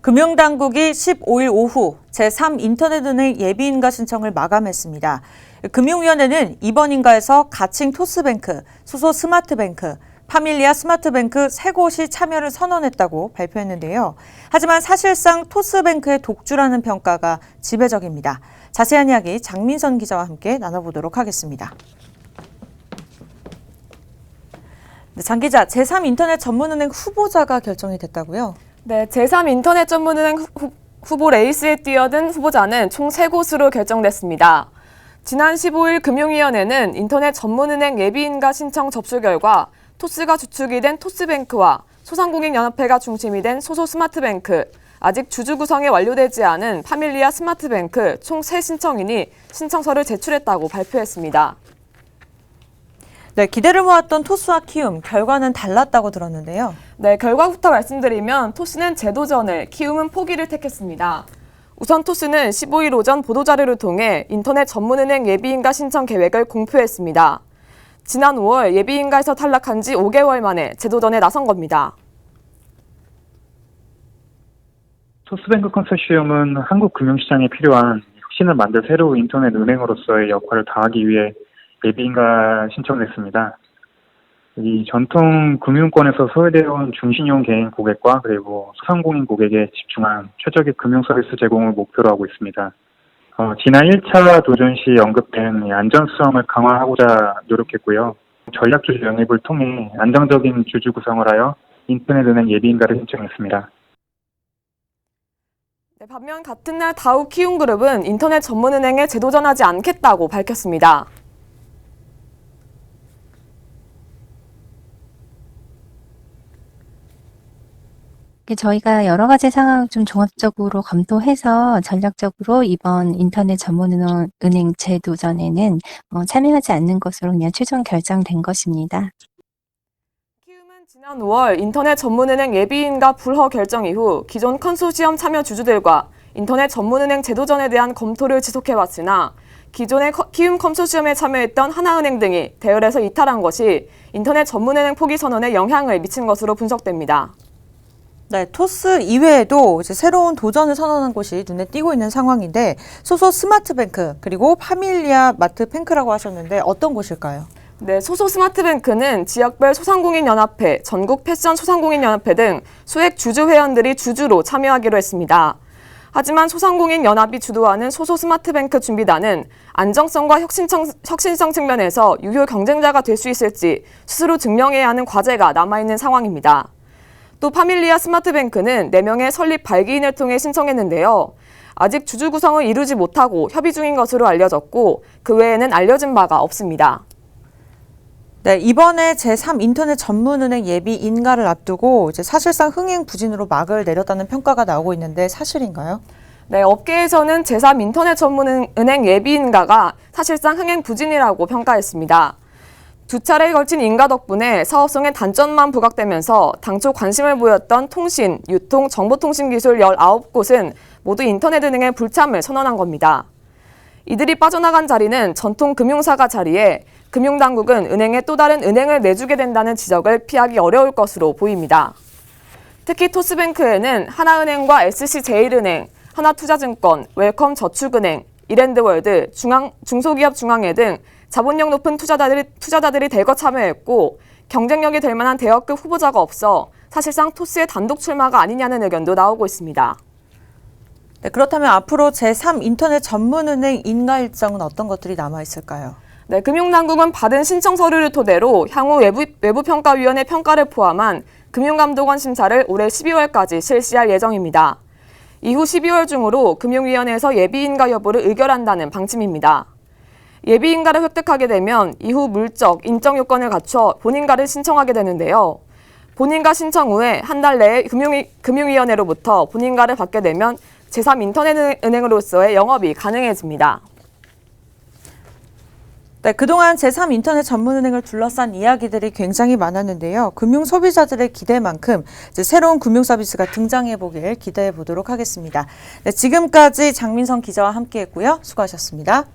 금융당국이 15일 오후 제3인터넷은행 예비인가 신청을 마감했습니다. 금융위원회는 이번 인가에서 가칭 토스뱅크, 소소 스마트뱅크, 파밀리아 스마트뱅크 세 곳이 참여를 선언했다고 발표했는데요. 하지만 사실상 토스뱅크의 독주라는 평가가 지배적입니다. 자세한 이야기 장민선 기자와 함께 나눠보도록 하겠습니다. 장 기자, 제3인터넷 전문은행 후보자가 결정이 됐다고요? 네, 제3인터넷 전문은행 후보 레이스에 뛰어든 후보자는 총 3곳으로 결정됐습니다. 지난 15일 금융위원회는 인터넷 전문은행 예비인가 신청 접수 결과 토스가 주축이 된 토스뱅크와 소상공인연합회가 중심이 된 소소스마트뱅크, 아직 주주 구성이 완료되지 않은 파밀리아 스마트뱅크 총 3신청인이 신청서를 제출했다고 발표했습니다. 네, 기대를 모았던 토스와 키움, 결과는 달랐다고 들었는데요. 네, 결과부터 말씀드리면 토스는 재도전을, 키움은 포기를 택했습니다. 우선 토스는 15일 오전 보도자료를 통해 인터넷 전문은행 예비인가 신청 계획을 공표했습니다. 지난 5월 예비인가에서 탈락한 지 5개월 만에 재도전에 나선 겁니다. 토스뱅크 컨소시엄은 한국 금융시장에 필요한 혁신을 만들 새로운 인터넷 은행으로서의 역할을 다하기 위해 예비인가 신청을 했습니다. 이 전통 금융권에서 소외되어온 중신용 개인 고객과 그리고 소상공인 고객에 집중한 최적의 금융 서비스 제공을 목표로 하고 있습니다. 지난 1차 도전 시 언급된 안전성을 강화하고자 노력했고요. 전략 주주 영입을 통해 안정적인 주주 구성을 하여 인터넷은행 예비인가를 신청했습니다. 네, 반면 같은 날 다우 키움그룹은 인터넷 전문은행에 재도전하지 않겠다고 밝혔습니다. 저희가 여러 가지 상황을 좀 종합적으로 검토해서 전략적으로 이번 인터넷 전문은행 재도전에는 참여하지 않는 것으로 그냥 최종 결정된 것입니다. 키움은 지난 5월 인터넷 전문은행 예비인가 불허 결정 이후 기존 컨소시엄 참여 주주들과 인터넷 전문은행 재도전에 대한 검토를 지속해왔으나 기존의 키움 컨소시엄에 참여했던 하나은행 등이 대열에서 이탈한 것이 인터넷 전문은행 포기 선언에 영향을 미친 것으로 분석됩니다. 네, 토스 이외에도 이제 새로운 도전을 선언한 곳이 눈에 띄고 있는 상황인데 소소 스마트뱅크 그리고 파밀리아 마트뱅크라고 하셨는데 어떤 곳일까요? 네, 소소 스마트뱅크는 지역별 소상공인연합회, 전국 패션 소상공인연합회 등 소액 주주 회원들이 주주로 참여하기로 했습니다. 하지만 소상공인연합이 주도하는 소소 스마트뱅크 준비단은 안정성과 혁신성 측면에서 유효 경쟁자가 될 수 있을지 스스로 증명해야 하는 과제가 남아있는 상황입니다. 또 파밀리아 스마트뱅크는 4명의 설립 발기인을 통해 신청했는데요. 아직 주주 구성을 이루지 못하고 협의 중인 것으로 알려졌고 그 외에는 알려진 바가 없습니다. 네, 이번에 제3인터넷 전문은행 예비 인가를 앞두고 이제 사실상 흥행 부진으로 막을 내렸다는 평가가 나오고 있는데 사실인가요? 네, 업계에서는 제3인터넷 전문은행 예비 인가가 사실상 흥행 부진이라고 평가했습니다. 2차례에 걸친 인가 덕분에 사업성의 단점만 부각되면서 당초 관심을 보였던 통신, 유통, 정보통신기술 19곳은 모두 인터넷은행의 불참을 선언한 겁니다. 이들이 빠져나간 자리는 전통 금융사가 자리에 금융당국은 은행에 또 다른 은행을 내주게 된다는 지적을 피하기 어려울 것으로 보입니다. 특히 토스뱅크에는 하나은행과 SC제일은행, 하나투자증권, 웰컴저축은행, 이랜드월드, 중소기업중앙회 등 자본력 높은 투자자들이 대거 참여했고 경쟁력이 될 만한 대여급 후보자가 없어 사실상 토스의 단독 출마가 아니냐는 의견도 나오고 있습니다. 네, 그렇다면 앞으로 제3인터넷 전문은행 인가 일정은 어떤 것들이 남아있을까요? 네, 금융당국은 받은 신청 서류를 토대로 향후 외부평가위원회 평가를 포함한 금융감독원 심사를 올해 12월까지 실시할 예정입니다. 이후 12월 중으로 금융위원회에서 예비인가 여부를 의결한다는 방침입니다. 예비인가를 획득하게 되면 이후 물적, 인적 요건을 갖춰 본인가를 신청하게 되는데요. 본인가 신청 후에 한 달 내에 금융위원회로부터 본인가를 받게 되면 제3인터넷은행으로서의 영업이 가능해집니다. 네, 그동안 제3인터넷 전문은행을 둘러싼 이야기들이 굉장히 많았는데요. 금융소비자들의 기대만큼 이제 새로운 금융 서비스가 등장해보길 기대해 보도록 하겠습니다. 네, 지금까지 장민선 기자와 함께했고요. 수고하셨습니다.